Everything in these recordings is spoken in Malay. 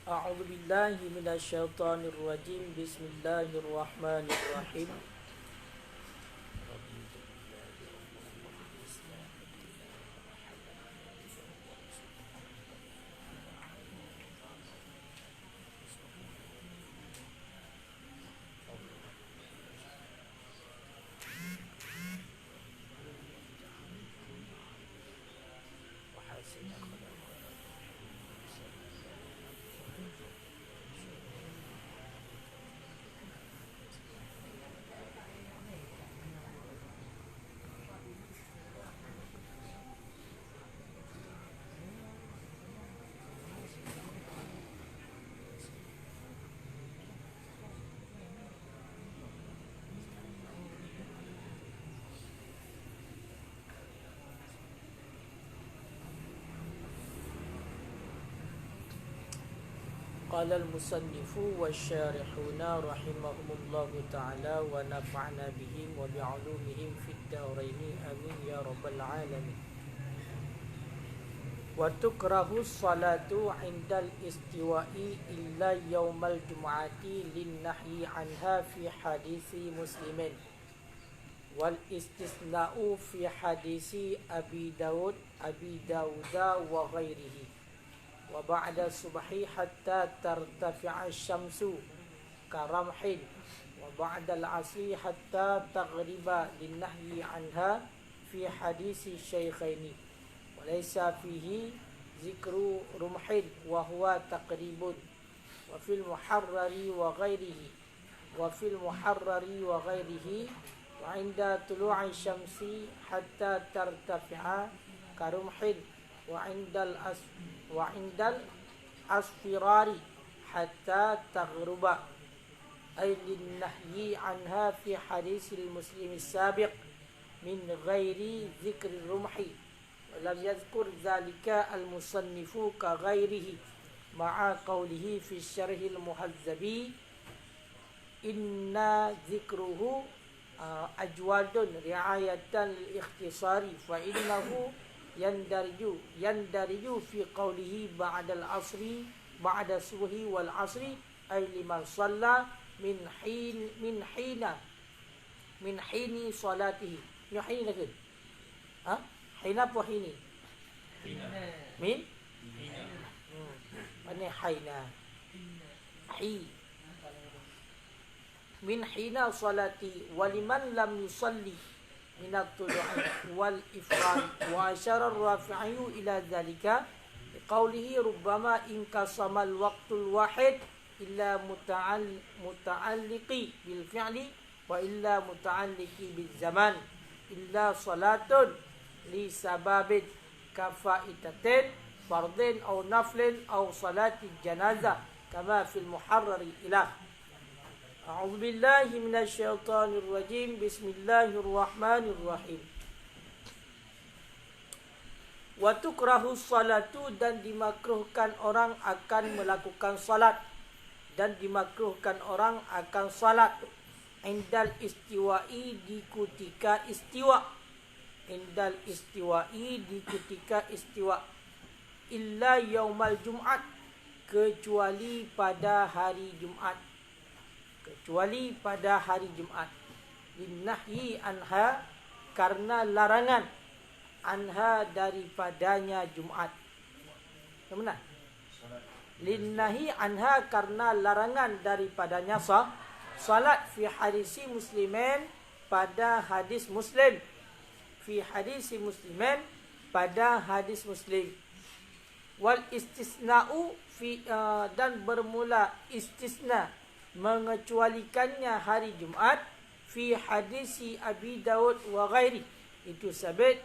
أعوذ بالله من الشيطان الرجيم بسم الله الرحمن الرحيم قال المصنف والشارحون رحمهم الله تعالى ونفعنا بهم وبعلومهم في الدارين آمين يا رب العالمين. وتكره الصلاة عند الاستواء إلا يوم الجمعة للنهي عنها في حديث مسلم، والاستثناء في حديث أبي داود وغيره. وبعد الصبح حتى ترتفع الشمس كرمح، وبعد العصر حتى تغرب للنهي عنها في حديث الشيخين، وليس فيه ذكر رمح وهو تقريب. وفي المحرر وغيره وعند طلوع الشمس حتى ترتفع كرمح، وعند الأصفرار حتى تغرب، أي للنهي عنها في حديث المسلم السابق من غير ذكر الرمح. ولم يذكر ذلك المصنف كغيره مع قوله في الشرح المهذب إن ذكره أجواد رعاية للاختصار، فإنه يندرج في قوله بعد العصر بعد الصبح والعصر، أي لمن صلى من حين صلاته. من حين كده حين apa hini min mana hina hi min hina salati waliman lam yusalli من الطلوع والإفراد. وأشار الرافعي إلى ذلك بقوله ربما انقسم الوقت الواحد إلا متعلق بالفعل وإلا متعلق بالزمان إلا صلاة لسبب كفائتة فرض أو نفل أو صلاة الجنازة كما في المحرر إله. أعوذ بالله من الشيطان الرجيم بسم الله الرحمن الرحيم. Watukrahu salatu, dan dimakruhkan orang akan melakukan salat, dan dimakruhkan orang akan salat indal istiwa'i, di ketika istiwa, indal istiwa'i, di ketika istiwa, illa yaumal jum'at, kecuali pada hari Jumat, kecuali pada hari Jumat. Linnahyi anha, karena larangan, anha daripadanya Jumat. Benar? Linnahyi anha, karena larangan daripadanya salat fi hadisi muslimin, pada hadis Muslim, fi hadisi muslimin, pada hadis Muslim. Wal istisna'u fi, dan bermula istisna, mengecualikannya hari Jumat, fi hadisi Abi Daud wa ghairi, itu sabit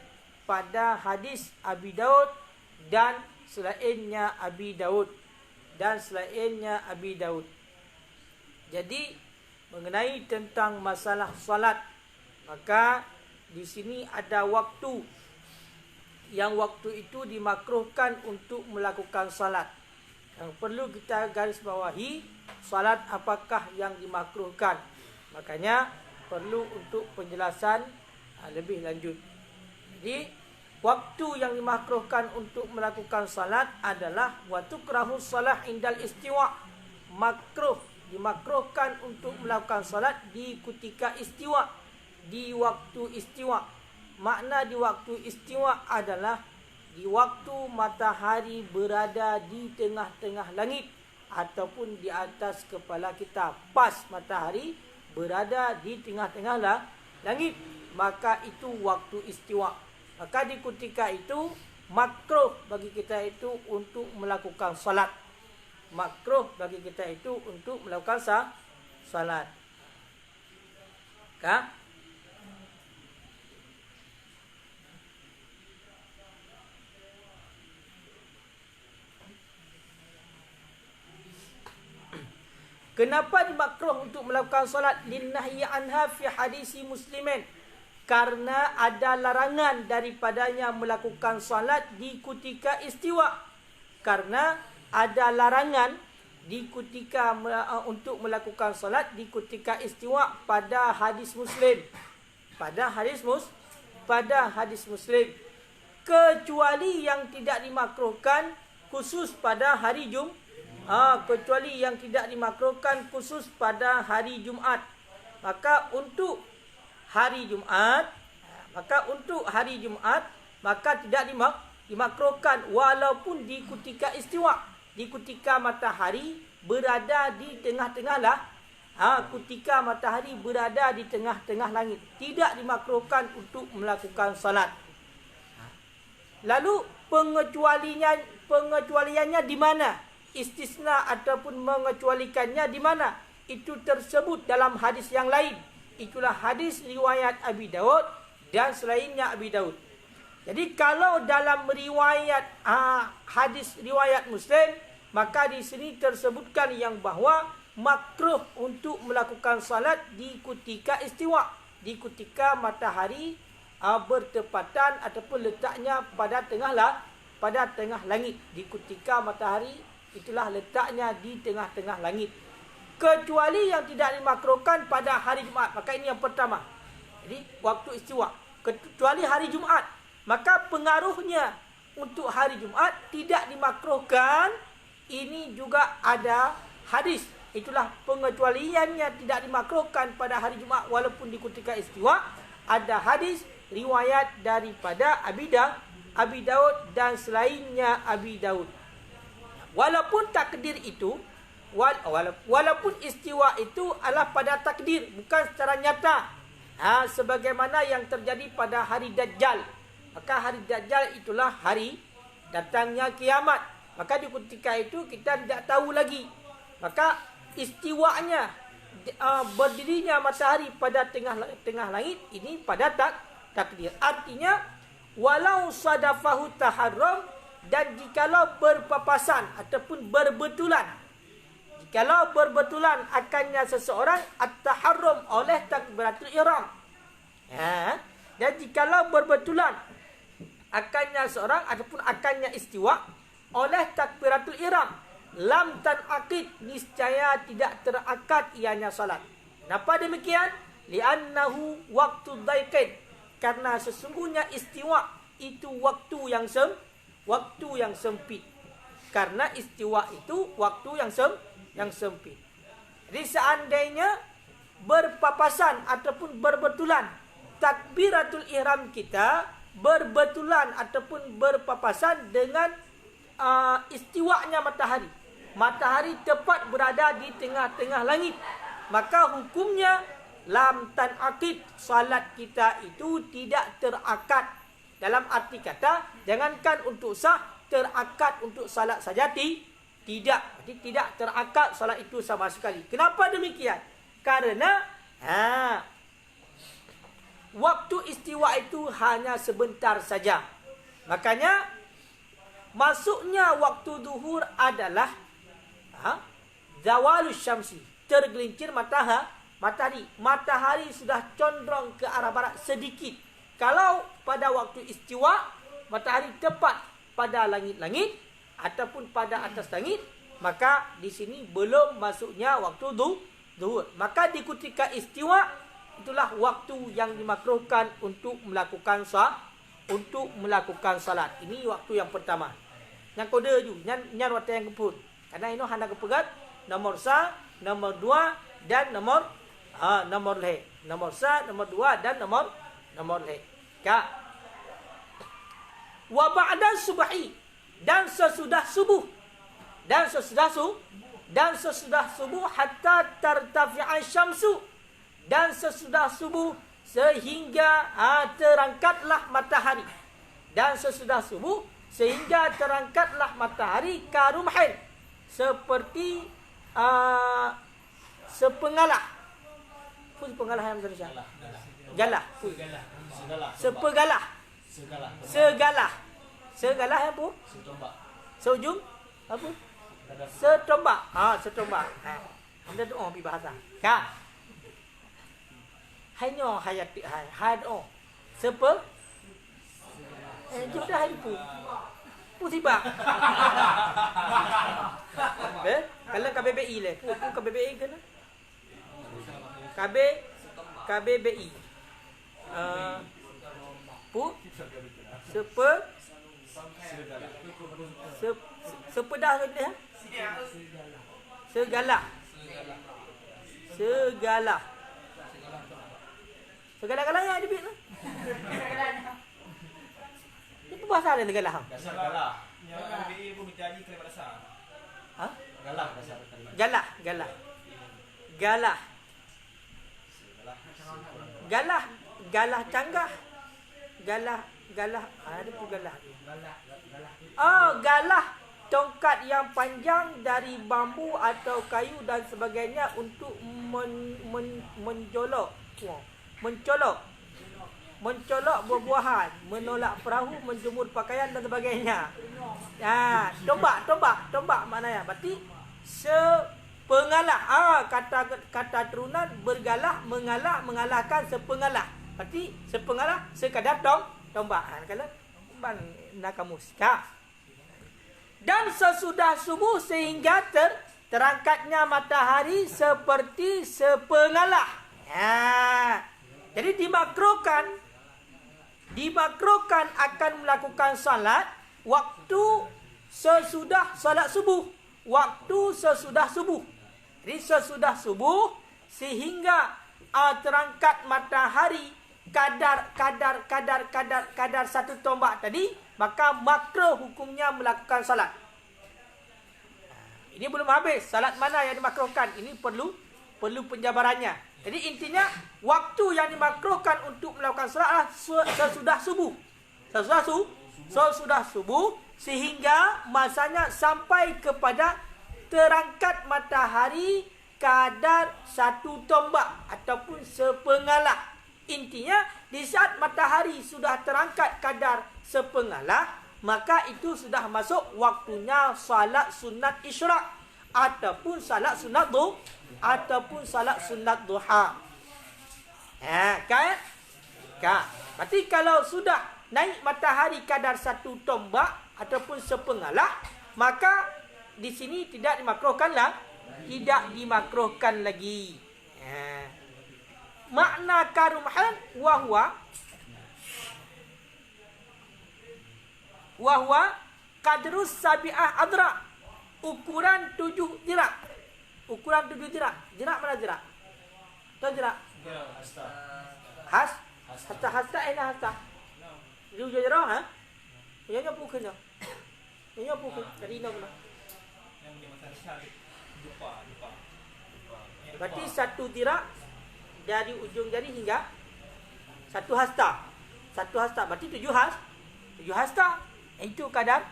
pada hadis Abi Daud dan selainnya Abi Daud, dan selainnya Abi Daud. Jadi mengenai tentang masalah salat, maka di sini ada waktu yang waktu itu dimakruhkan untuk melakukan salat. Yang perlu kita garis bawahi, salat apakah yang dimakruhkan. Makanya perlu untuk penjelasan lebih lanjut. Jadi waktu yang dimakruhkan untuk melakukan salat adalah wa tukrahu salah indal istiwa. Makruh, dimakruhkan untuk melakukan salat di ketika istiwa, di waktu istiwa. Makna di waktu istiwa adalah di waktu matahari berada di tengah-tengah langit ataupun di atas kepala kita. Pas matahari berada di tengah-tengah langit, maka itu waktu istiwa. Maka di ketika itu makruh bagi kita itu untuk melakukan salat. Makruh bagi kita itu untuk melakukan salat. Kah? Kenapa dimakruh untuk melakukan solat? Linnahyi anha fi hadisi muslimin. Karena ada larangan daripadanya melakukan solat di ketika istiwa. Karena ada larangan di ketika untuk melakukan solat di ketika istiwa pada hadis muslim. Pada hadis muslim. Kecuali yang tidak dimakruhkan khusus pada hari kecuali yang tidak dimakruhkan khusus pada hari Jumaat. Maka untuk hari Jumaat, maka tidak dimakruhkan walaupun di ketika istiwa, di ketika matahari berada di tengah-tengah ketika matahari berada di tengah-tengah langit, tidak dimakruhkan untuk melakukan salat. Lalu pengecualiannya di mana? Istisna ataupun mengecualikannya di mana? Itu tersebut dalam hadis yang lain. Itulah hadis riwayat Abi Daud dan selainnya Abi Daud. Jadi kalau dalam riwayat hadis riwayat Muslim, maka di sini tersebutkan yang bahawa makruh untuk melakukan salat di ketika istiwa, di ketika matahari bertepatan ataupun letaknya pada tengah langit. Di ketika matahari itulah letaknya di tengah-tengah langit. Kecuali yang tidak dimakruhkan pada hari Jumaat. Maka ini yang pertama. Jadi waktu istiwa. Kecuali hari Jumaat. Maka pengaruhnya untuk hari Jumaat tidak dimakruhkan. Ini juga ada hadis. Itulah pengecualiannya tidak dimakruhkan pada hari Jumaat walaupun di ketika istiwa. Ada hadis riwayat daripada Abi Daud dan selainnya Abi Daud. Walaupun takdir itu, walaupun istiwa itu adalah pada takdir, bukan secara nyata. Sebagaimana yang terjadi pada hari Dajjal. Maka hari Dajjal itulah hari datangnya kiamat. Maka di ketika itu kita tidak tahu lagi. Maka istiwanya, berdirinya matahari pada tengah langit, ini pada takdir. Artinya, walau sadafahu taharram, dan jikalau berpapasan ataupun berbetulan, jikalau berbetulan akannya seseorang at-taharrum oleh takbiratul ihram, dan jikalau berbetulan akannya seorang ataupun akannya istiwa oleh takbiratul ihram, lam tanaqid, niscaya tidak terakad ianya salat. Kenapa demikian? Li'annahu waktu daiqin, karena sesungguhnya istiwa itu waktu yang sempit. Karena istiwa itu waktu yang sempit. Jadi seandainya berpapasan ataupun berbetulan takbiratul ihram kita berbetulan ataupun berpapasan dengan istiwanya matahari. Matahari tepat berada di tengah-tengah langit. Maka hukumnya lam tanaqid, salat kita itu tidak terakad. Dalam arti kata, jangankan untuk sah, terakad untuk salat saja tidak. Jadi tidak terakad salat itu sama sekali. Kenapa demikian? Karena waktu istiwa itu hanya sebentar saja. Makanya masuknya waktu zuhur adalah zawalus syamsi, tergelincir matahari. Matahari sudah condong ke arah barat sedikit. Kalau pada waktu istiwa, matahari tepat pada langit-langit ataupun pada atas langit, maka di sini belum masuknya waktu zuhur. Maka di ketika istiwa, itulah waktu yang dimakruhkan untuk melakukan untuk melakukan salat. Ini waktu yang pertama. Yang kode ju, nyan waktu yang kepun. Karena ini hanya kepegat nomor sa, nomor 2 dan nomor le. Nomor sa, nomor 2 dan nomor le. Ka. Wa ba'da subhi, dan sesudah subuh. Dan sesudah subuh hatta tartafi'a syamsu, dan sesudah subuh sehingga terangkatlah matahari. Dan sesudah subuh sehingga terangkatlah matahari karumhin, seperti sepengalah. Sepengalah yang Indonesia. Galah. Sepegalah. Segalah apa? Seujung apa? Setombak. Setombak. Anda doa pi bahasa. Ka. Hanya hayat hai doa. Sepe. Sudah hari pu. Pu tiba. Kalau KBBI le. Pu KBBI kena. KBBI. Pu sepedah dia. Segala. Segala-galanya ada bit tu. Itu bahasa ada segala. Dasar galah. Yang KBBI pun berjanji kelima dasar. Galah dasar kalimat. Galah canggah. Galah. Ada pun galah. Galah. Tongkat yang panjang dari bambu atau kayu dan sebagainya untuk mencolok buah-buahan, menolak perahu, menjemur pakaian dan sebagainya. Tombak maknanya berarti sepengalah. Kata turunan bergalah, mengalahkan sepengalah. Berarti sepengalah sekadar tombak. Kalau ban nakamus. Dan sesudah subuh sehingga terangkatnya matahari seperti sepengalah. Jadi dimakruhkan akan melakukan salat waktu sesudah salat subuh. Jadi sesudah subuh sehingga terangkat matahari kadar satu tombak tadi, maka makruh hukumnya melakukan salat. Ini belum habis. Salat mana yang dimakruhkan? Ini perlu penjabarannya. Jadi intinya waktu yang dimakruhkan untuk melakukan salat sesudah subuh. Sesudah subuh sehingga masanya sampai kepada terangkat matahari kadar satu tombak ataupun sepengalah. Intinya di saat matahari sudah terangkat kadar sepengalah, maka itu sudah masuk waktunya salat sunat isyraq ataupun salat sunat duha. Kan? Berarti kalau sudah naik matahari kadar satu tombak ataupun sepengalah, maka di sini tidak dimakruhkan lagi. Makna karumhan wahwa kadrus sabi'ah adra, ukuran 7 dirak. Dirak mana dirak? Tahu dirak? Hasta ina hasta. Ju jero Yang pukul. Tadi nak pula. Berarti satu dirak dari ujung jari hingga satu hasta. Berarti 7 hasta. Itu kadar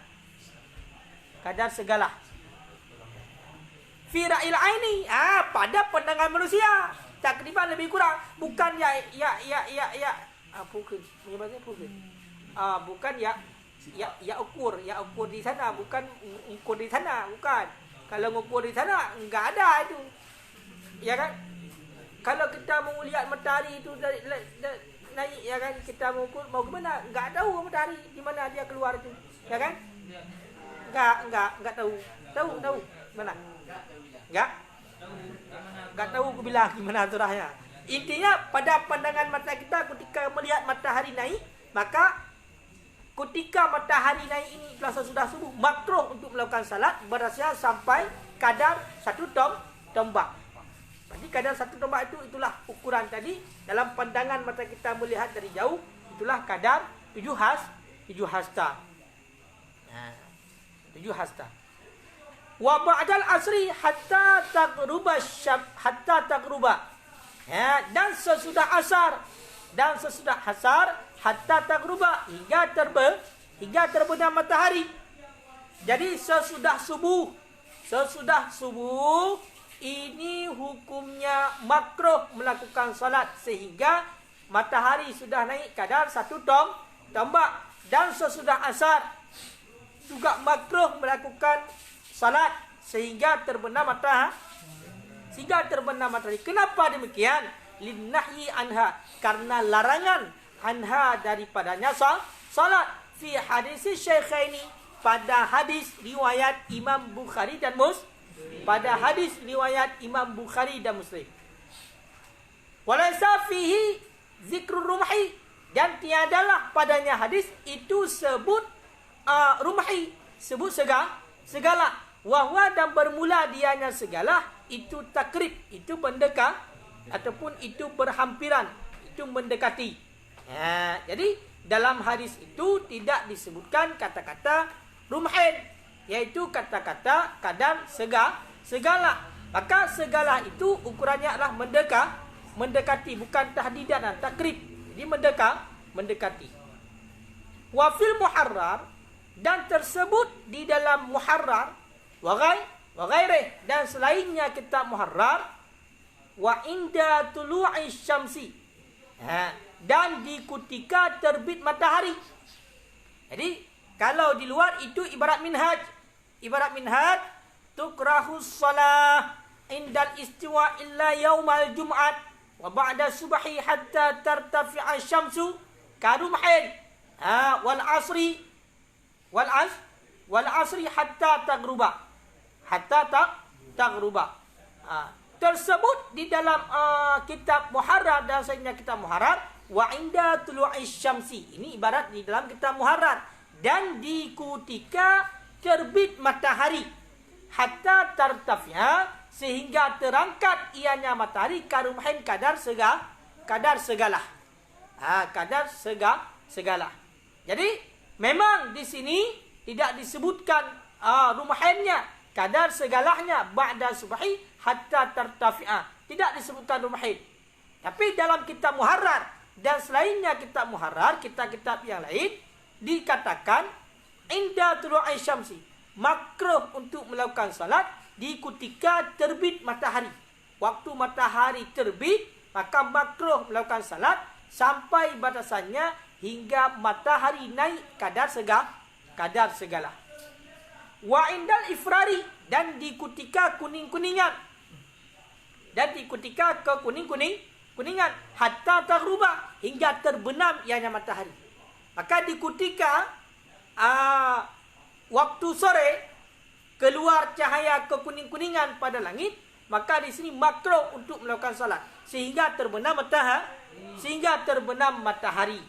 segala. Fi ra'il aini, pada pandangan manusia takriban lebih kurang, bukan pukul. Bukan ukur di sana, bukan ukur di sana, bukan. Kalau mengukur di sana enggak ada itu. Ya kan? Kalau kita mau lihat matahari itu naik, ya kan, kita mau ke mana, enggak tahu matahari di mana dia keluar itu, ya kan? Enggak tahu mana? Enggak tahu bila gimana turahnya. Intinya pada pandangan mata kita ketika melihat matahari naik, maka ketika matahari naik ini itulah sesudah subuh, makruh untuk melakukan salat berasnya sampai kadar 1 tombak. Jadi kadar 1 tombak itulah ukuran tadi. Dalam pandangan mata kita melihat dari jauh, itulah kadar 7 hasta. 7 hasta. Wa ba'dal asri hatta taghruba. Ya, dan sesudah asar hatta taghruba hingga terbenam matahari. Jadi sesudah subuh ini hukumnya makruh melakukan salat sehingga matahari sudah naik kadar 1 tombak, dan sesudah asar juga makruh melakukan salat sehingga terbenam matahari. Kenapa demikian? Linnahyi anha, karena larangan anha daripadanya salat fi hadis Syaikhaini, pada hadis riwayat Imam Bukhari dan Muslim. Walaysa fihi zikrul rumhi, dan tiadalah padanya hadis itu sebut rumhi, sebut segala. Wahwa, dan bermula dianya segala itu takrib, itu mendekat ataupun itu berhampiran, itu mendekati. Jadi dalam hadis itu tidak disebutkan kata-kata rumhin, yaitu kata-kata kadar segala. Maka segala itu ukurannya adalah mendekati, bukan tahdidan dan takrib. Jadi mendekati. Wa fil muharrar, dan tersebut di dalam muharrar, wa ghairih, dan selainnya kitab muharrar, wa inda tulu'i syamsi, dan di ketika terbit matahari. Jadi kalau di luar itu ibarat minhaj tukrahus salah indal istiwa illa yaumal jum'at wa ba'da subhi hatta tartafi'a syamsu karumhin wal asri hatta taghruba. Tersebut di dalam kitab muharrar, dan selainnya kitab muharrar, wa inda tulu'i syamsi, ini ibarat di dalam kitab muharrar, dan di ketika terbit matahari, hatta tartafi'a, sehingga terangkat ianya matahari, karumhin, kadar segala. Jadi memang di sini tidak disebutkan rumhinnya, kadar segalanya, ba'da subhi hatta tartafi'a, tidak disebutkan rumhin. Tapi dalam kitab muharrar dan selainnya kitab muharrar, kitab-kitab yang lain, dikatakan inda tulu'i syamsi, makruh untuk melakukan salat di ketika terbit matahari. Waktu matahari terbit, maka makruh melakukan salat sampai batasannya hingga matahari naik kadar segala. Wa indal ifrari, dan di ketika kuningan, dan di ketika kuningan hatta taghruba, hingga terbenam ianya matahari. Maka di ketika waktu sore keluar cahaya kekuning-kuningan pada langit, maka di sini makruh untuk melakukan salat sehingga terbenam matahari.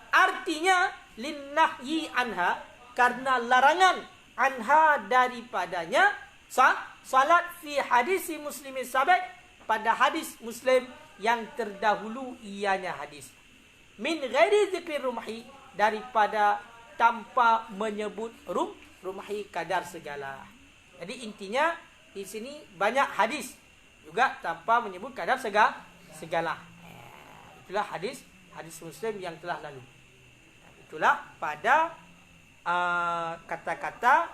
Artinya linnahyi anha, karena larangan anha daripadanya salat fi hadis muslimin sabit, pada hadis Muslim yang terdahulu ianya hadis min ghairi zikri rumhi, daripada tanpa menyebut rumhi, kadar segala. Jadi intinya di sini banyak hadis juga tanpa menyebut kadar segala. Itulah hadis Muslim yang telah lalu. Itulah pada kata-kata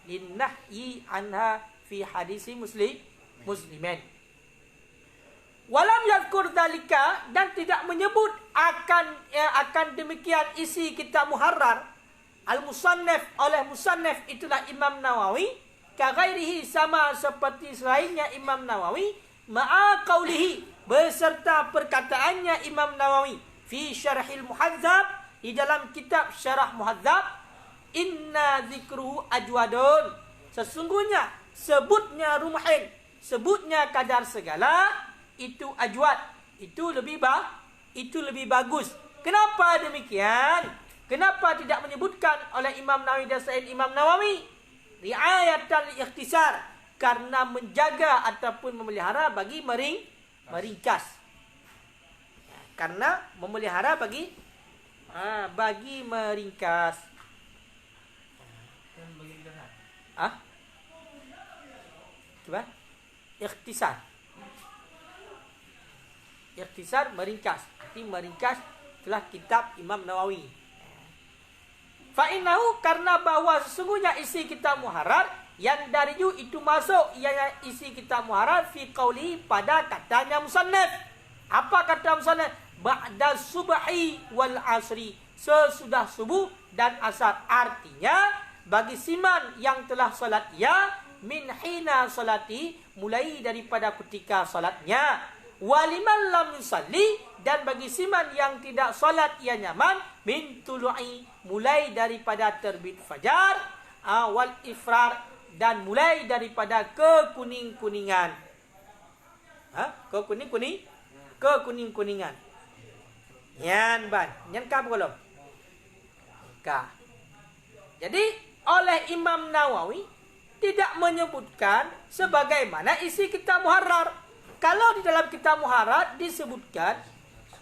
linnahyi anha fi hadisi muslimin. Walam yadhkur dalika, dan tidak menyebut akan demikian isi kitab muharrar al-musannaf oleh musannaf, itulah Imam Nawawi, ka ghairihi, sama seperti selainnya Imam Nawawi, ma'a qaulihi, beserta perkataannya Imam Nawawi fi syarhil muhadzab, di dalam kitab syarah muhadzab, inna zikruhu ajwadun, sesungguhnya sebutnya rumhin, sebutnya kadar segala, itu ajwad, itu lebih bagus. Kenapa demikian? Kenapa tidak menyebutkan oleh Imam Nawawi dan selain Imam Nawawi? Riayatan ikhtisar, karena menjaga ataupun memelihara bagi meringkas. Karena memelihara bagi meringkas. Coba. Ikhtisar. Ikhtisar meringkas. Jadi meringkas itulah kitab Imam Nawawi. Fa'innahu, karena bahwa sesungguhnya isi kitab Muharrar yang dariju itu masuk ialah isi kitab Muharrar fi qauli pada katanya musannaf. Apa kata musannaf? Ba'da subhi wal asri, sesudah subuh dan asar. Artinya bagi siman yang telah salat ia min hina salati, mulai daripada ketika salatnya. Waliman lam yusalli, dan bagi siman yang tidak salat ia nyaman min tulu'i, mulai daripada terbit fajar, wal ifrar, dan mulai daripada kekuning-kuningan. Kekuning-kuningan. Yan ban, yan ka belum? Ka. Jadi oleh Imam Nawawi tidak menyebutkan sebagaimana isi kitab Muharrar. Kalau di dalam kitab Muharrar disebutkan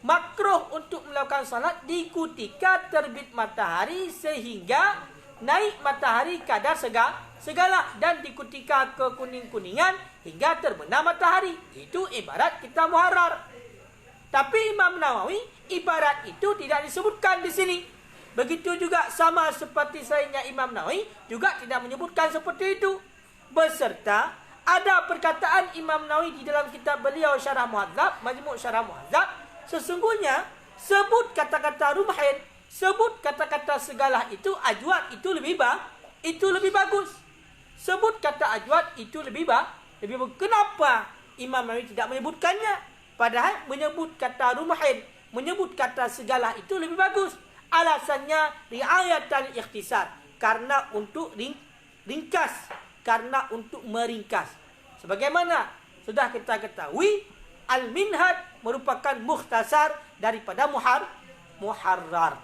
makruh untuk melakukan salat di ketika terbit matahari sehingga naik matahari kadar segala, dan di ketika kekuning-kuningan hingga terbenam matahari. Itu ibarat kitab Muharrar. Tapi Imam Nawawi ibarat itu tidak disebutkan di sini. Begitu juga sama seperti selainnya Imam Nawawi juga tidak menyebutkan seperti itu. Beserta ada perkataan Imam Nawawi di dalam kitab beliau Syarah Muhadzab, Majmu' Syarah Muhadzab, sesungguhnya sebut kata-kata rumhin, sebut kata-kata segala itu ajwad itu lebih bagus. Sebut kata ajwad itu lebih bagus. Kenapa Imam Nawawi tidak menyebutkannya? Padahal menyebut kata rumhin, menyebut kata segala itu lebih bagus. Alasannya riayatan ikhtisar, karena untuk ringkas, karena untuk meringkas. Sebagaimana sudah kita ketahui, Al-Minhaj merupakan mukhtasar daripada Muharrar.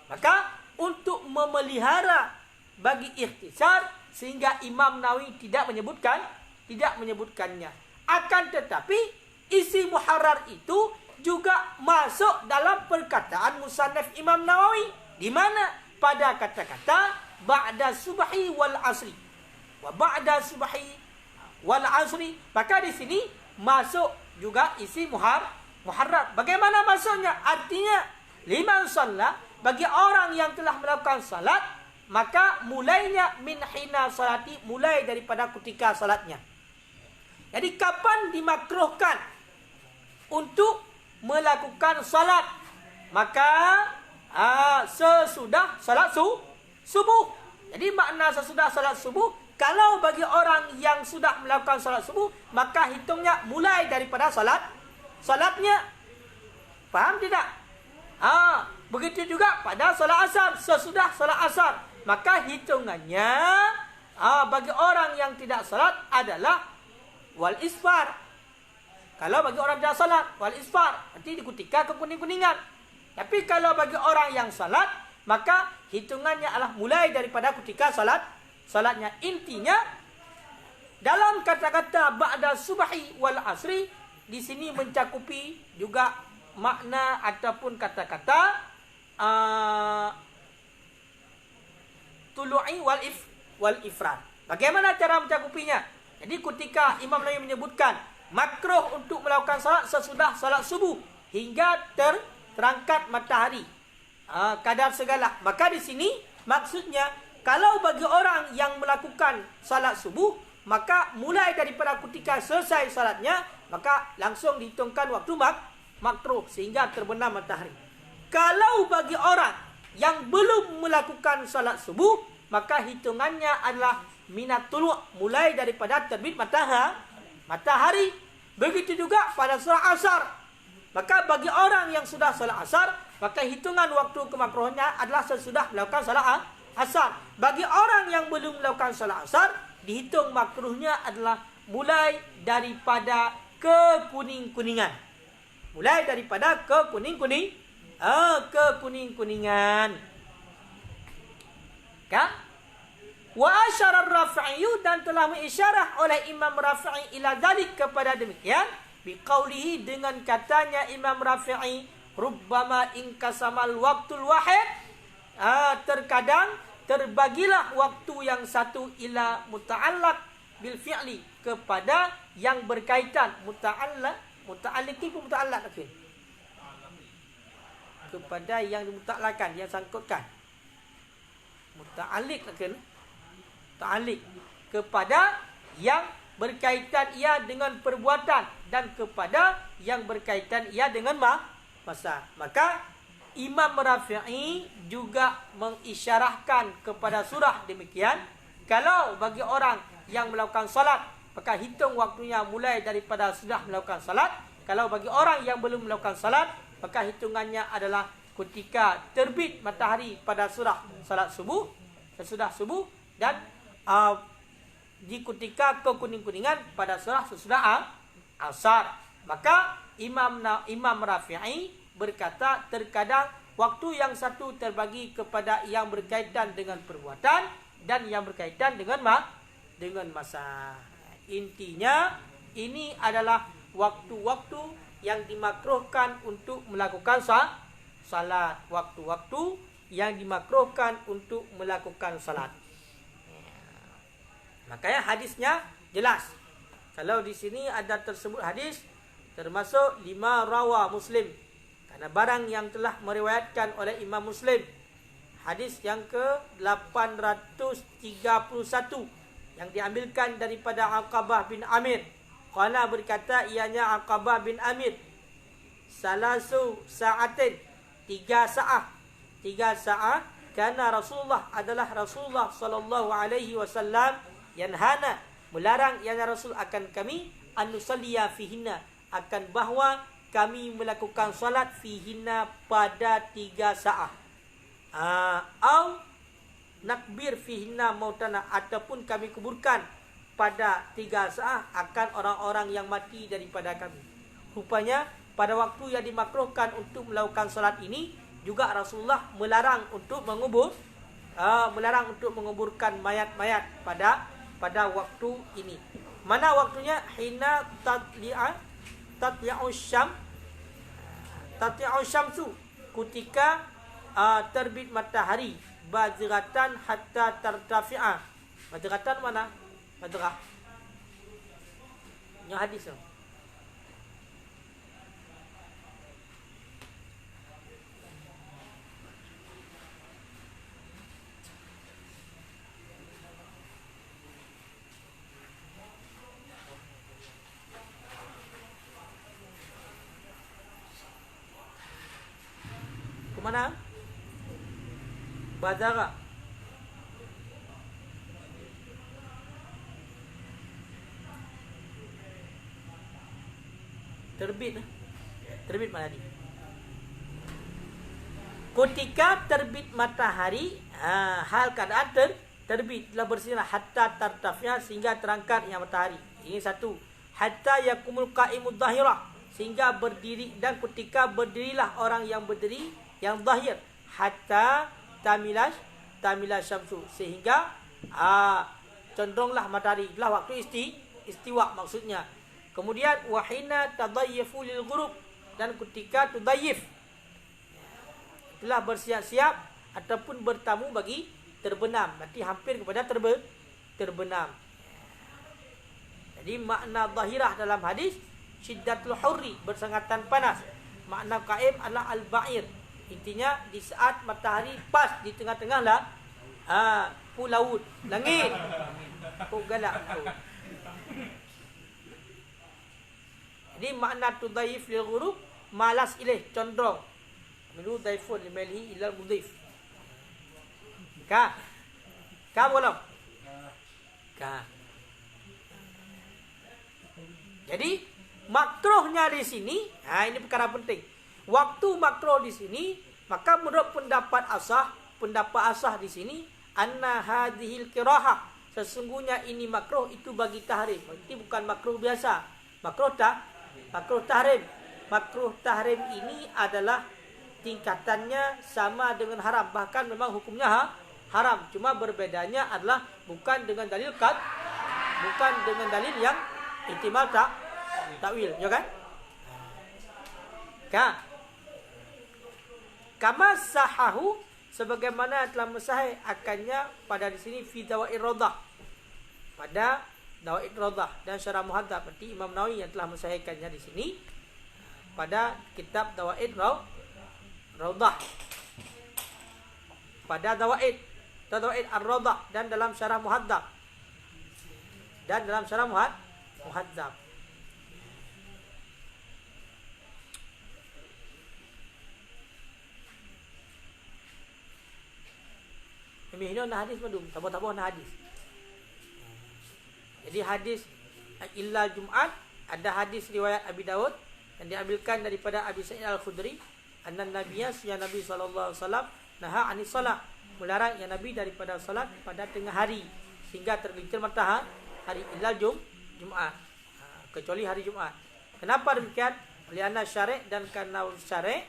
Maka untuk memelihara bagi ikhtisar, sehingga Imam Nawawi tidak menyebutkannya. Akan tetapi isi Muharrar itu juga masuk dalam perkataan musannaf Imam Nawawi, di mana pada kata-kata ba'da subhi wal asri wa ba'da subhi wal asri, maka di sini masuk juga isi Muharrar. Bagaimana maksudnya? Artinya liman shalla, bagi orang yang telah melakukan salat, maka mulainya min hina salati, mulai daripada ketika salatnya. Jadi kapan dimakruhkan untuk melakukan salat? Maka sesudah salat subuh. Jadi makna sesudah salat subuh, kalau bagi orang yang sudah melakukan salat subuh, maka hitungnya mulai daripada salatnya. Faham tidak? Begitu juga pada salat asar, sesudah salat asar, maka hitungannya bagi orang yang tidak salat adalah wal isfar. Kalau bagi orang tidak salat, wal isfar, nanti di ketika kekuning-kuningan. Tapi kalau bagi orang yang salat, maka hitungannya adalah mulai daripada ketika salatnya. Intinya dalam kata-kata ba'da subhi wal asri, di sini mencakupi juga makna ataupun kata-kata tulu'i wal ifrad. Bagaimana cara mencakupinya? Jadi ketika Imam Nawawi menyebutkan makruh untuk melakukan salat sesudah salat subuh hingga terangkat matahari kadar segala, maka di sini maksudnya kalau bagi orang yang melakukan salat subuh, maka mulai daripada ketika selesai salatnya, maka langsung dihitungkan waktu makruh sehingga terbenam matahari. Kalau bagi orang yang belum melakukan salat subuh, maka hitungannya adalah minat tulu', mulai daripada terbit matahari. Begitu juga pada salat asar. Maka bagi orang yang sudah salat asar, maka hitungan waktu kemakruhannya adalah sesudah melakukan salat asar. Bagi orang yang belum melakukan salat asar, dihitung makruhnya adalah mulai daripada kekuning-kuningan. Mulai daripada kekuning-kuningan. Kan? Wa asyara Rafi'i, dan telah mengisyarah oleh Imam Rafi'i ila dzalik, kepada demikian, biqaulihi, dengan katanya Imam Rafi'i, rubbama inkasamal waktul wahid, terkadang terbagilah waktu yang satu ila muta'allaq bil fi'li, kepada yang berkaitan. Muta'alliqi pun muta'allaq okay. Kepada yang dimuta'allaqkan, yang sangkutkan. Muta'alliq okay. Ta'alliq kepada yang berkaitan ia dengan perbuatan, dan kepada yang berkaitan ia dengan masa. Maka Imam Rafi'i juga mengisyarahkan kepada surah demikian. Kalau bagi orang yang melakukan salat, maka hitung waktunya mulai daripada sudah melakukan salat. Kalau bagi orang yang belum melakukan salat, maka hitungannya adalah ketika terbit matahari pada surah salat subuh, sesudah subuh, dan di ketika kekuning-kuningan pada surah sesudah asar. Maka Imam Rafi'i berkata, terkadang waktu yang satu terbagi kepada yang berkaitan dengan perbuatan dan yang berkaitan dengan masa. Intinya ini adalah waktu-waktu yang dimakruhkan untuk melakukan salat. Waktu-waktu yang dimakruhkan untuk melakukan salat. Makanya hadisnya jelas. Kalau di sini ada tersebut hadis, termasuk 5 rawa Muslim. Karena barang yang telah meriwayatkan oleh Imam Muslim. Hadis yang ke-831 yang diambilkan daripada Aqabah bin Amir. Qala berkata ianya Aqabah bin Amir, salasu sa'atin, 3 saat. 3 saat. Karena Rasulullah adalah Rasulullah sallallahu alaihi wasallam yanhana, melarang ya Rasul akan kami, an-nusalliya fihinna, akan bahawa kami melakukan salat fihinna pada 3 saat. Au nakbir fihinna mautana, ataupun kami kuburkan pada 3 saat akan orang-orang yang mati daripada kami. Rupanya pada waktu yang dimakruhkan untuk melakukan salat ini juga Rasulullah melarang untuk menguburkan mayat-mayat pada waktu ini. Mana waktunya? Hina tatli'u syamsu, ketika terbit matahari, bazghatan hatta tartafi'a. Bazghatan mana? Bazghah. Yang hadis tu. Mana? Bazara. Terbit mana ni? Ketika terbit matahari, hal keadaan terbit telah bersinar hatta tartafnya, sehingga terangkat yang matahari. Ini satu. Hatta yakumul qa'imud dhahirah, sehingga berdiri, dan ketika berdirilah orang yang berdiri yang zahir, hatta tamilas syamsu, sehingga condonglah matahari. Itulah waktu istiwa maksudnya. Kemudian wahina tadayyafu lil ghurub, dan ketika tudayyif, itulah bersiap-siap ataupun bertamu bagi terbenam. Berarti hampir kepada terbenam. Jadi makna zahirah dalam hadis syiddatul hurri, bersangatan panas. Makna qaim adalah al-ba'ir. Intinya di saat matahari pas di tengah-tengah lah pulau langit. Galak. Jadi makna tudaif lil ghurub, malas ilaih, condong. Minu daifun limalhi ila mudhif. Ka boleh. Jadi makruhnya di sini, ini perkara penting. Waktu makruh di sini, maka menurut pendapat asah di sini, anna hadhil kirahah, sesungguhnya ini makruh itu bagi tahrim. Berarti bukan makruh biasa. Makruh tahrim. Makruh tahrim ini adalah tingkatannya sama dengan haram, bahkan memang hukumnya haram. Cuma berbedanya adalah bukan dengan dalil bukan dengan dalil yang ihtimal takwil, ya kan? Kama sahahu, sebagaimana telah mensahih akannya pada di sini fi dawaid radah, pada dawaid radah dan syarah muhadzab. Berarti Imam Nawawi yang telah mensahihkannya di sini pada kitab dawaid radah, pada dawaid ar-radah dan dalam syarah muhadzab muhadzab. Ini nak hadis madum, tabah-tabah nak hadis. Jadi hadis illa Jumat, ada hadis riwayat Abi Daud yang diambilkan daripada Abi Sa'id Al-Khudri, anna nabiyya ya Nabi sallallahu alaihi wasallam naha anis salat, melarang ya Nabi daripada salat pada tengah hari sehingga tergelincir matahari illa Jumat, kecuali hari Jumat. Kenapa demikian? Lianna syari' dan karena syari'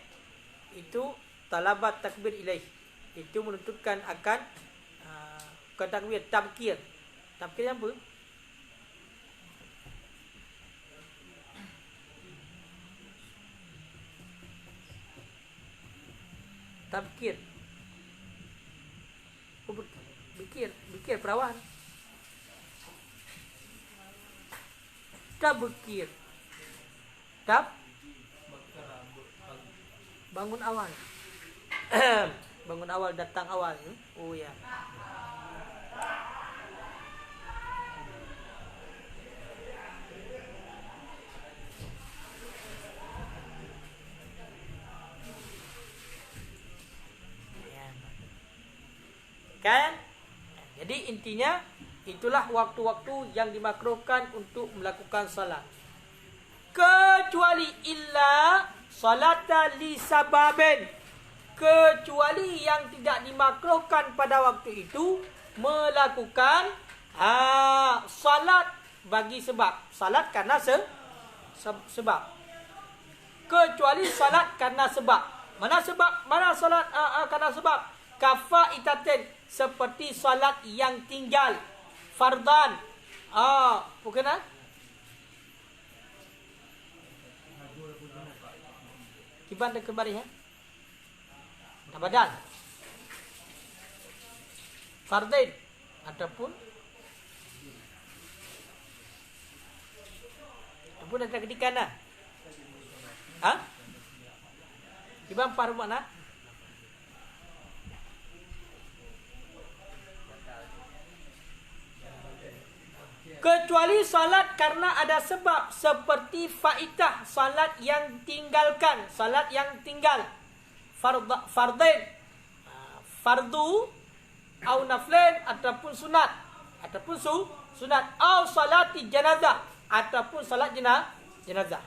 itu talabat takbir ilaih, itu menuntutkan akan takbir tabkir. Tabkir apa? Tabkir. Bikir perawan. Tabkir. Bangun awal. Bangun awal, datang awal. Oh ya. Kan? Jadi intinya itulah waktu-waktu yang dimakruhkan untuk melakukan salat. Kecuali illa salata li sababin. Kecuali yang tidak dimakruhkan pada waktu itu melakukan salat bagi sebab. Salat karena sebab. Kecuali salat karena sebab. Mana sebab? Mana salat karena sebab? Kafaitatin, seperti salat yang tinggal, fardan. Bukan kiban dan kembali ya. Badan fardain ataupun ada ketika na. Kiban par mana? Kecuali salat karena ada sebab, seperti faitah, salat yang tinggalkan, salat yang tinggal, fardain, fardu, au naflain, ataupun sunat, au salati janazah, ataupun salat jenazah.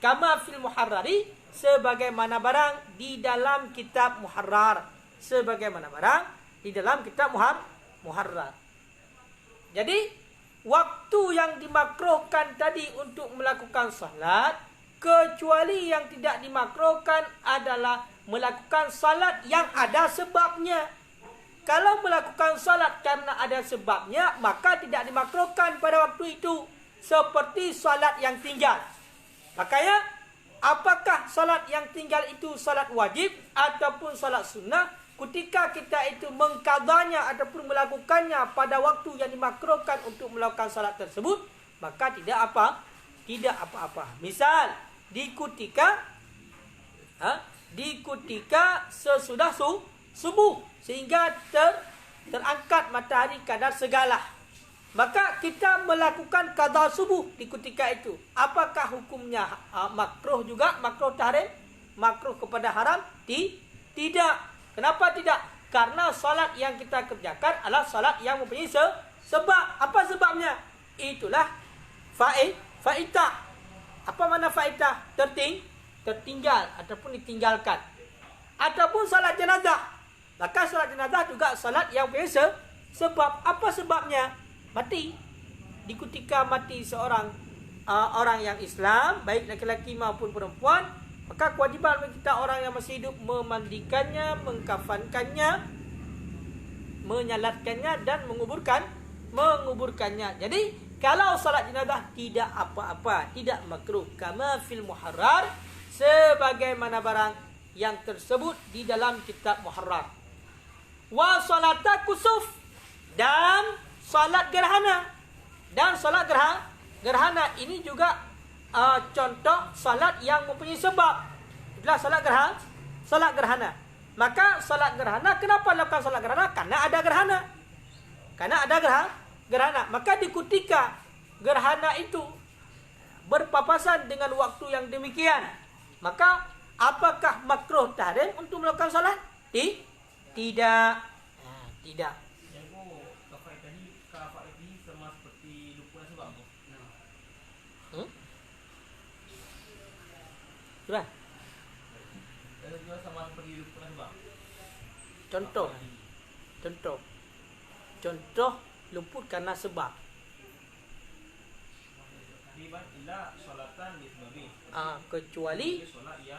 Kama fil muharrari, sebagaimana barang di dalam kitab muharrar, muharrar. Jadi waktu yang dimakruhkan tadi untuk melakukan salat, kecuali yang tidak dimakruhkan adalah melakukan salat yang ada sebabnya. Kalau melakukan salat karena ada sebabnya, maka tidak dimakruhkan pada waktu itu, seperti salat yang tinggal. Makanya, apakah salat yang tinggal itu salat wajib ataupun salat sunnah? Ketika kita itu mengqadanya ataupun melakukannya pada waktu yang dimakruhkan untuk melakukan salat tersebut, maka tidak apa-apa. Misal di ketika sesudah subuh sehingga terangkat matahari kadar segala, maka kita melakukan qada subuh di ketika itu. Apakah hukumnya makruh juga, makruh tahrim, makruh kepada haram? Tidak. Kenapa tidak? Karena salat yang kita kerjakan adalah salat yang mempunyai sebab. Apa sebabnya? Itulah faitah. Apa makna faitah? Tertinggal ataupun ditinggalkan. Ataupun salat jenazah. Maka salat jenazah juga salat yang mempunyai sebab. Apa sebabnya? Mati. Di ketika mati seorang orang yang Islam, baik laki-laki maupun perempuan, maka kewajiban bagi kita orang yang masih hidup memandikannya, mengkafankannya, menyalatkannya dan menguburkannya. Jadi kalau salat jenazah tidak apa-apa, tidak makruh. Kama fil muharrar, sebagaimana barang yang tersebut di dalam kitab muharrar. Wa salata kusuf, dan salat gerhana. Dan salat gerhana ini juga contoh salat yang mempunyai sebab. Itulah salat gerhana. Maka salat gerhana, kenapa lakukan salat gerhana? Karena ada gerhana. Maka di ketika gerhana itu berpapasan dengan waktu yang demikian, maka apakah makruh tahrim untuk melakukan salat? Tidak. Tidak. Yang kafai tadi sama seperti lupa sebab. Sudah. Juga sama seperti lupa sebab. Contoh luput karena sebab. Kecuali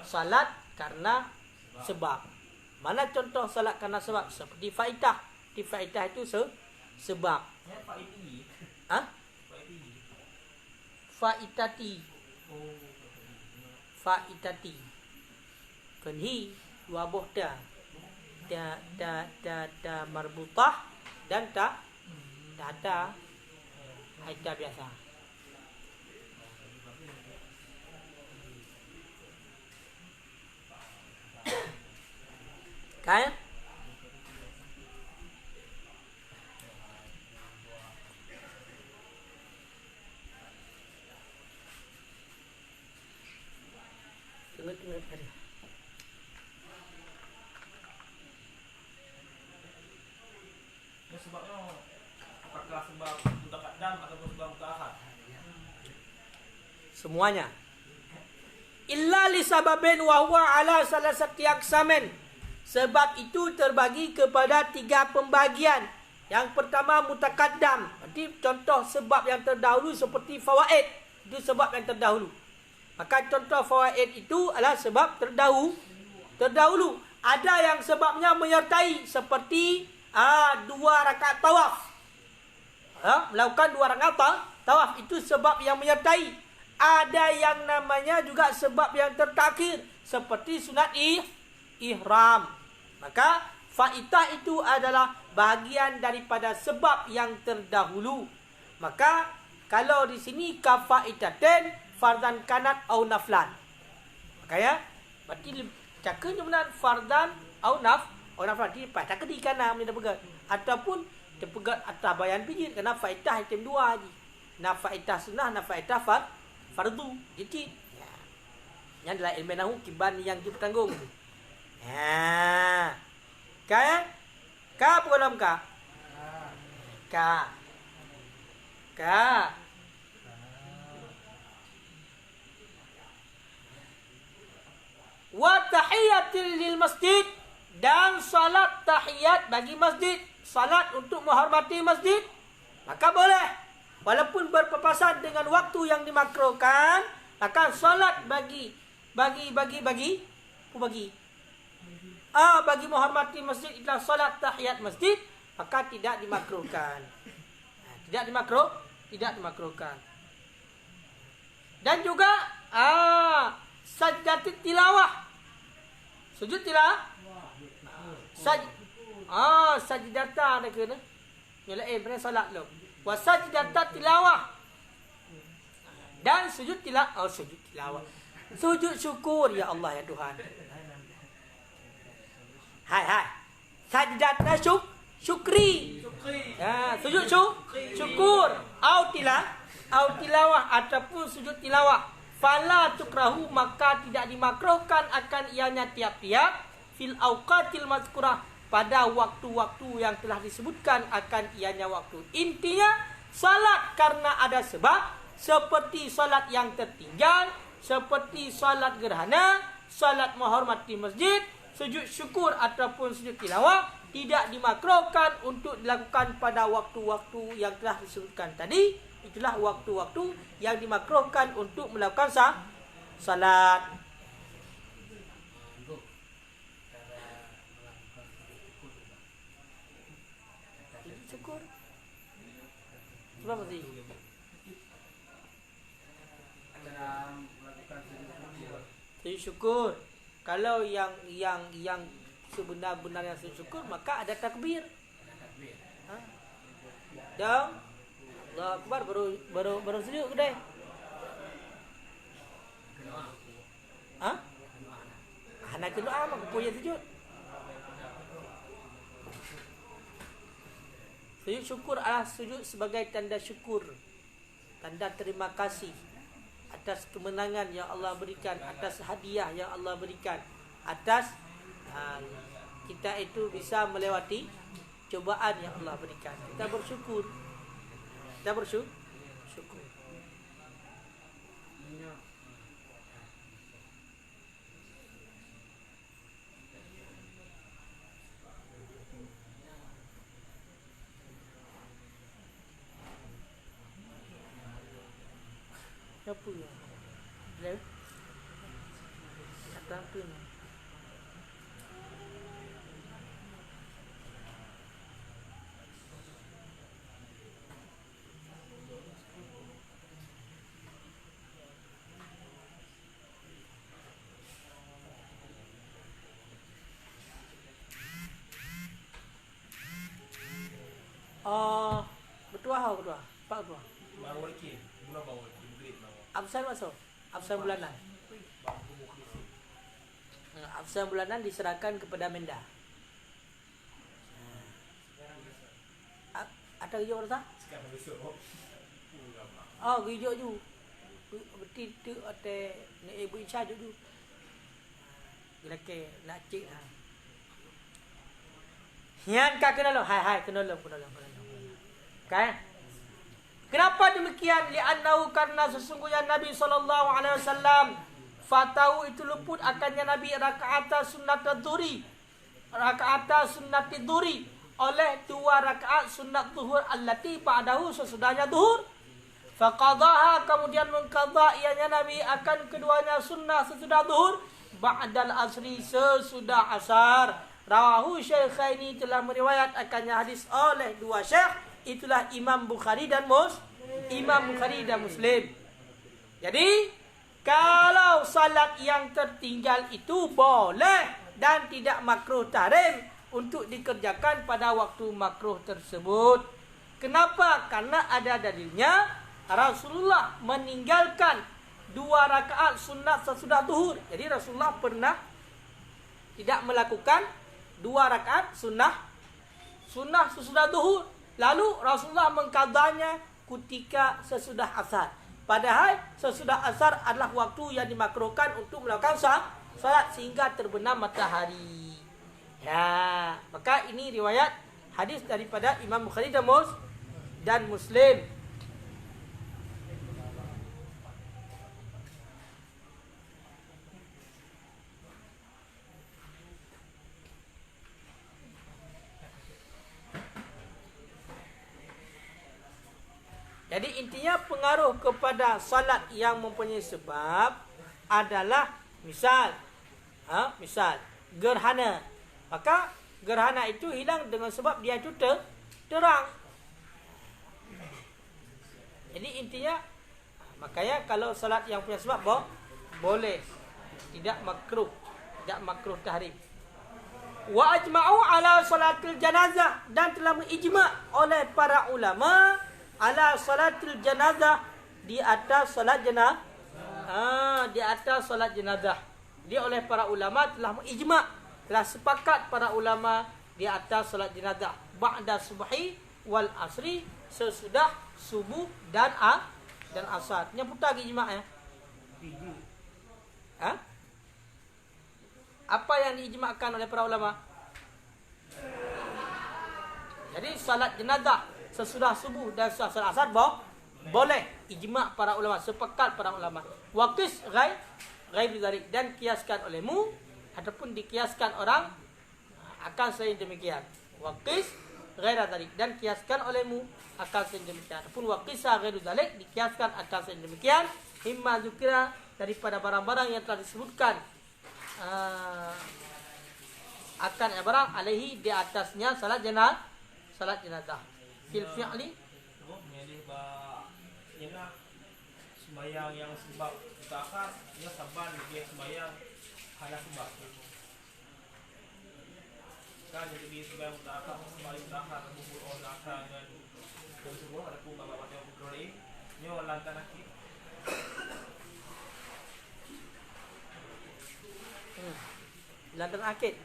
salat karena sebab. Mana contoh salat karena sebab? Seperti faidah. Di faidah itu sebab. Faitati. Kunhi dua buah da marbutah dan ada haidah biasa. Kan? Tunggu tadi. Sebabnya apakah sebab mutaqaddam atau sebab mutaakhir? Semuanya. Illa li sababin wa huwa ala salasati aqsamin. Sebab itu terbagi kepada 3 pembagian. Yang pertama mutaqaddam. Berarti contoh sebab yang terdahulu seperti fawaid. Itu sebab yang terdahulu. Maka contoh fawaid itu adalah sebab terdahulu. Ada yang sebabnya menyertai seperti 2 rakaat tawaf. Melakukan 2 rakaat tawaf itu sebab yang menyertai. Ada yang namanya juga sebab yang tertakhir seperti sunat ihram. Maka faidah itu adalah bahagian daripada sebab yang terdahulu. Maka kalau di sini kafaidaten fardan kanat au naflan. Makanya berarti cakap benar fardan au naflan dipas cakap di kanan dia pegang ataupun dia pegang atas bayan pijit kerana faidah item 2 haji. Na faidah sunnah, na faidah fardu. Jadi yang dalam ilmu nahwu kiban yang bertanggung. Ka apa dalam ka? Wa tahiyatil lil masjid, dan salat tahiyat bagi masjid, salat untuk menghormati masjid, maka boleh walaupun berpapasan dengan waktu yang dimakruhkan. Maka salat bagi menghormati masjid itulah salat tahiyat masjid, maka tidak dimakruhkan. Tidak dimakruhkan. Dan juga sajdatul tilawah. Sujud tilawah. Sajdata ada kena. Yalah benar salat lo. Wa sajdatul tilawah. Dan sujud tilawah. Sujud syukur, ya Allah ya Tuhan. Hai. Sajdatna syukri. Sujud syukur. Au tilawah ataupun sujud tilawah. Fala tukrahu, maka tidak dimakruhkan akan ianya tiap-tiap fil auqatil mazkurah, pada waktu-waktu yang telah disebutkan akan ianya waktu. Intinya salat karena ada sebab, seperti salat yang tertinggal, seperti salat gerhana, salat menghormati masjid, sujud syukur ataupun sujud tilawah, tidak dimakruhkan untuk dilakukan pada waktu-waktu yang telah disebutkan tadi. Itulah waktu-waktu yang dimakruhkan untuk melakukan salat. syukur. Sebab apa sih? Sujud syukur. Kalau yang sebenar-benarnya sujud syukur, maka ada takbir. Ha? Dan Allah Akbar baru sujud ke dah? Ha? Nak doa mak punya sujud. Sujud syukur adalah sujud sebagai tanda syukur, tanda terima kasih atas kemenangan yang Allah berikan, atas hadiah yang Allah berikan, atas kita itu bisa melewati cobaan yang Allah berikan. Kita bersyukur. Syukur. Apa ya? Hello? Kata apa ni? Bertuah. Pak bertuah. Baru lagi. Bulan baru lagi. Absen masuk. Absen bulanan. Absen bulanan diserahkan kepada Menda. Ada hijau rasa? Sekarang besok. Oh, hijau ju. Berarti tu ada ni ibu Isha ju. Lelaki nak cik ha. Hian ka kenal lo. Hai kenal lo. Kan? Kenapa demikian? Li'annahu karena sesungguhnya Nabi SAW fatahu itu luput akannya Nabi rakaat sunnat dhuhri. Rakaat sunnat dhuhri oleh 2 rakaat sunnat zuhur allati ba'dahu sesudahnya zuhur. Faqadaha kemudian mengqadha ianya Nabi akan keduanya sunnah sesudah zuhur ba'dal asri sesudah asar. Rawahu Syaikhaini telah meriwayat akannya hadis oleh 2 syekh. Itulah Imam Bukhari dan Muslim. Jadi kalau salat yang tertinggal itu boleh dan tidak makruh tahrim untuk dikerjakan pada waktu makruh tersebut. Kenapa? Karena ada dalilnya. Rasulullah meninggalkan 2 rakaat sunat sesudah zuhur. Jadi Rasulullah pernah tidak melakukan 2 rakaat sunnah sesudah zuhur. Lalu Rasulullah mengqadanya ketika sesudah asar. Padahal sesudah asar adalah waktu yang dimakruhkan untuk melakukan salat sehingga terbenam matahari. Ya, maka ini riwayat hadis daripada Imam Bukhari dan Muslim. Jadi intinya pengaruh kepada salat yang mempunyai sebab adalah misal gerhana. Maka gerhana itu hilang dengan sebab dia itu terang. Jadi intinya makanya kalau salat yang punya sebab boleh, tidak makruh tahrim. Wa ajma'u ala salatil janazah dan telah mengijma' oleh para ulama ala salatil janazah di atas salat jenazah. Di atas salat jenazah. Dia oleh para ulama telah mengijma', telah sepakat para ulama di atas salat jenazah ba'da subhi wal asri sesudah subuh dan asar. Yang putar ijma' ya. Apa yang diijma'kan oleh para ulama? Jadi salat jenazah sesudah subuh dan sesudah asar boleh. Ijma' para ulama, sepakat para ulama. Waqis ghair dzalik dan kiaskan olehmu ataupun dikiaskan orang akan selain demikian. Waqis ghair dzalik dan kiaskan olehmu akan selain demikian. Ataupun waqisa ghair dzalik dikiaskan akan selain demikian. Himma zikra daripada barang-barang yang telah disebutkan akan barang alaihi di atasnya salat jenazah. Fil fi'li Jadi inilah sembahyang yang sebab mutakhir, ia saban dia sembahyang hanya sebab. Kan jadi di sembahyang mutakhir, sembahyang mutakhir bubur mutakhir dan semua ada pun bapak yang bubur ini, ni orang tanah ki. Lantan akid.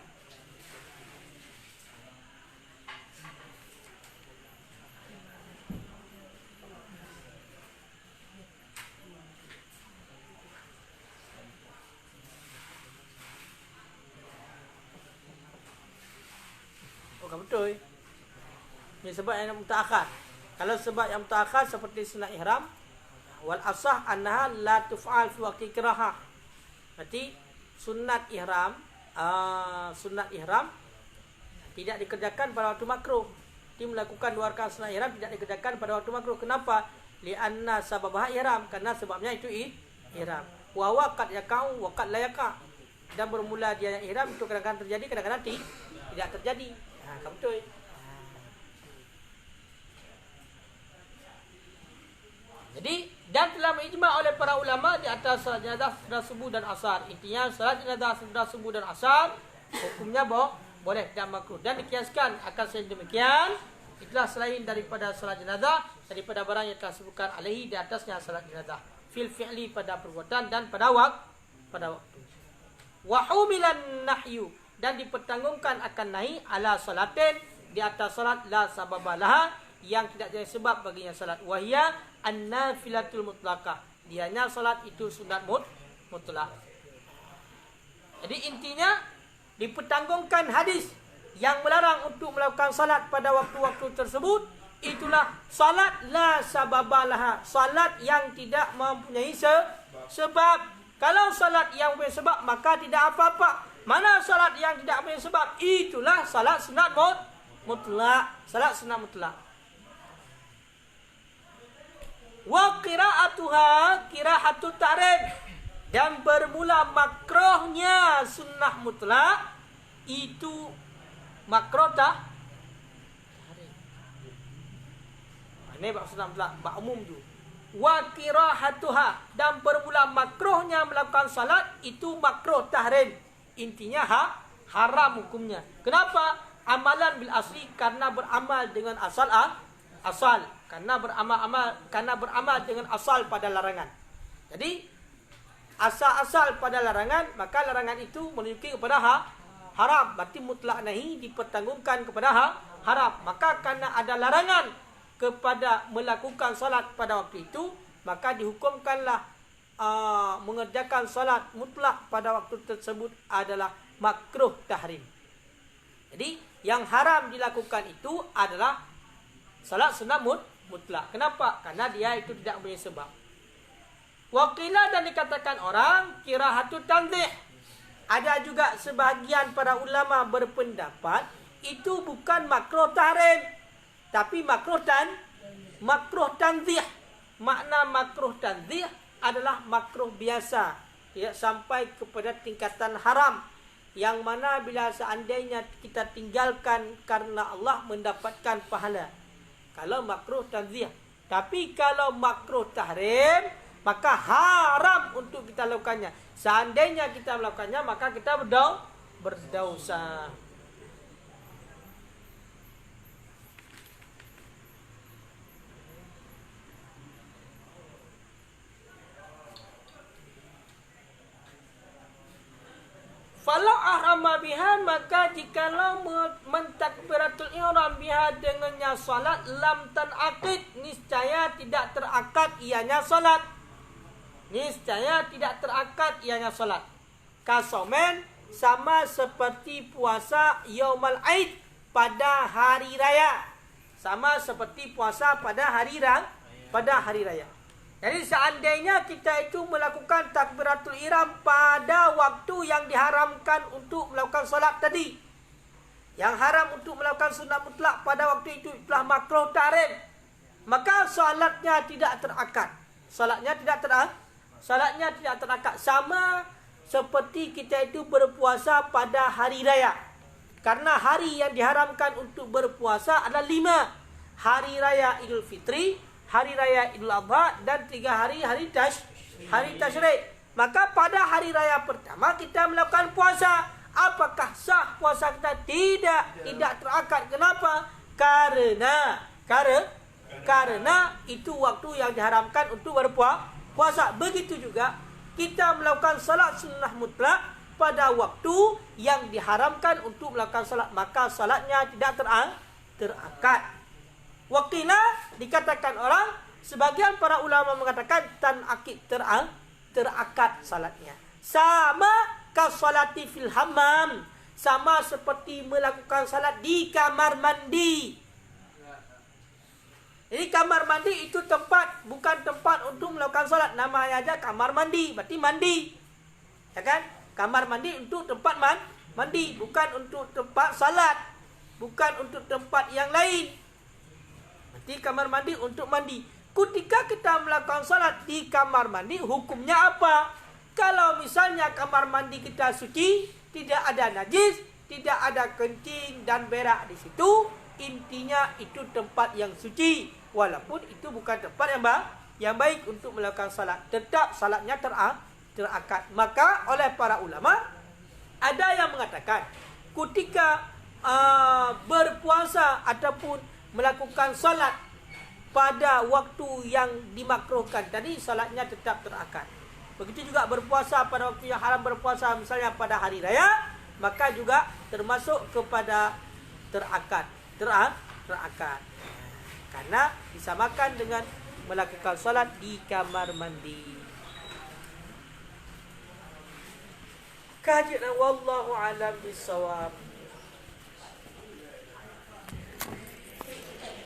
Bukan betul. Ini sebab yang mutaakhir. Kalau sebab yang mutaakhir seperti sunat ihram, wal asah annaha la tuf'al fi waqti kirahah. Berarti sunat ihram tidak dikerjakan pada waktu makruh. Dia melakukan 2 rakaat sunat ihram tidak dikerjakan pada waktu makruh. Kenapa? Li'anna sababah ihram, karena sebabnya itu ihram. Wa waqad yakau wa qad la yaqa. Dan bermula dia ihram itu kadang-kadang terjadi, kadang-kadang tidak terjadi. Kamu betul. Jadi dan telah ijma' oleh para ulama di atas salat jenazah sesudah subuh dan asar. Intinya salat jenazah sesudah subuh dan asar hukumnya boleh tidak makruh, dan dikiaskan akan sedemikian itulah selain daripada salat jenazah daripada barang yang telah sebutkan alaihi di atasnya salat jenazah fil fi'li pada perbuatan dan pada waktu. Wa humilan nahyu, dan dipertanggungkan akan nahi ala salatin di atas salat la sababalah yang tidak jadi sebab baginya salat. Wahia an-nafilatul mutlaqah, dianya salat itu sunat mutlak. Jadi intinya dipertanggungkan hadis yang melarang untuk melakukan salat pada waktu-waktu tersebut, itulah salat la sababalah, salat yang tidak mempunyai sebab. Kalau salat yang mempunyai sebab maka tidak apa-apa. Mana salat yang tidak mempunyai sebab, itulah salat sunat mutlak. Salat sunat mutlak. Wa qira'atuha qira'atut ta'rif, dan bermula makruhnya sunnah mutlak itu makruh tak? Ini bab sunnah mutlak, bab umum tu. Wa qira'atuha, dan bermula makruhnya melakukan salat itu makruh tahrim. Intinya haram hukumnya. Kenapa? Amalan bil asli, karena beramal dengan asal. Karena beramal dengan asal pada larangan. Jadi asal pada larangan, maka larangan itu menunjukkan kepada haram. Berarti mutlak nahi dipertanggungkan kepada haram. Maka karena ada larangan kepada melakukan salat pada waktu itu, maka dihukumkanlah mengerjakan salat mutlak pada waktu tersebut adalah makruh tahrim. Jadi yang haram dilakukan itu adalah salat sunat mutlak. Kenapa? Karena dia itu tidak mempunyai sebab. Waqilah, dan dikatakan orang kirahatut tanzih. Ada juga sebahagian para ulama berpendapat itu bukan makruh tahrim, tapi makruh tanzih. Makna makruh tanzih adalah makruh biasa, tidak sampai kepada tingkatan haram, yang mana bila seandainya kita tinggalkan karena Allah mendapatkan pahala. Kalau makruh tanzih. Tapi kalau makruh tahrim, maka haram untuk kita lakukannya. Seandainya kita melakukannya, maka kita berdosa. Falau ahrama biha, maka jikalau mentakbiratul ihram biha dengannya salat, lam tanaqid, niscaya tidak terakad ianya salat. Niscaya tidak terakad ianya salat. Kasomen, sama seperti puasa yaumal aid pada hari raya. Sama seperti puasa pada hari raya. Jadi seandainya kita itu melakukan takbiratul ihram pada waktu yang diharamkan untuk melakukan solat tadi, yang haram untuk melakukan sunat mutlak pada waktu itu itulah makruh tahrim, maka solatnya tidak terakad. Solatnya tidak terakad. Sama seperti kita itu berpuasa pada hari raya. Karena hari yang diharamkan untuk berpuasa adalah 5. hari raya Idul Fitri, hari raya Idul Adha, dan 3 hari tasyrik. Maka pada hari raya pertama kita melakukan puasa. Apakah sah puasa kita? Tidak terakad. Kenapa? Karena itu waktu yang diharamkan untuk berpuasa. Begitu juga kita melakukan salat sunnah mutlak pada waktu yang diharamkan untuk melakukan salat, maka salatnya tidak terakad. Wakila dikatakan orang, sebagian para ulama mengatakan tanakid, terakad salatnya. Sama kasolati fil hammam, sama seperti melakukan salat di kamar mandi. Jadi kamar mandi itu tempat, bukan tempat untuk melakukan salat. Namanya aja kamar mandi, berarti mandi. Ya kan? Kamar mandi untuk tempat mandi, bukan untuk tempat salat, bukan untuk tempat yang lain. Berarti kamar mandi untuk mandi. Ketika kita melakukan salat di kamar mandi, hukumnya apa? Kalau misalnya kamar mandi kita suci, tidak ada najis, tidak ada kencing dan berak di situ, intinya itu tempat yang suci. Walaupun itu bukan tempat yang baik untuk melakukan salat, tetap salatnya terakad. Maka oleh para ulama, ada yang mengatakan ketika berpuasa ataupun melakukan salat pada waktu yang dimakruhkan tadi, salatnya tetap terakad. Begitu juga berpuasa pada waktu yang haram berpuasa, misalnya pada hari raya, maka juga termasuk kepada terakad. Karena disamakan dengan melakukan salat di kamar mandi. Kajian wallahu a'lam bishawab.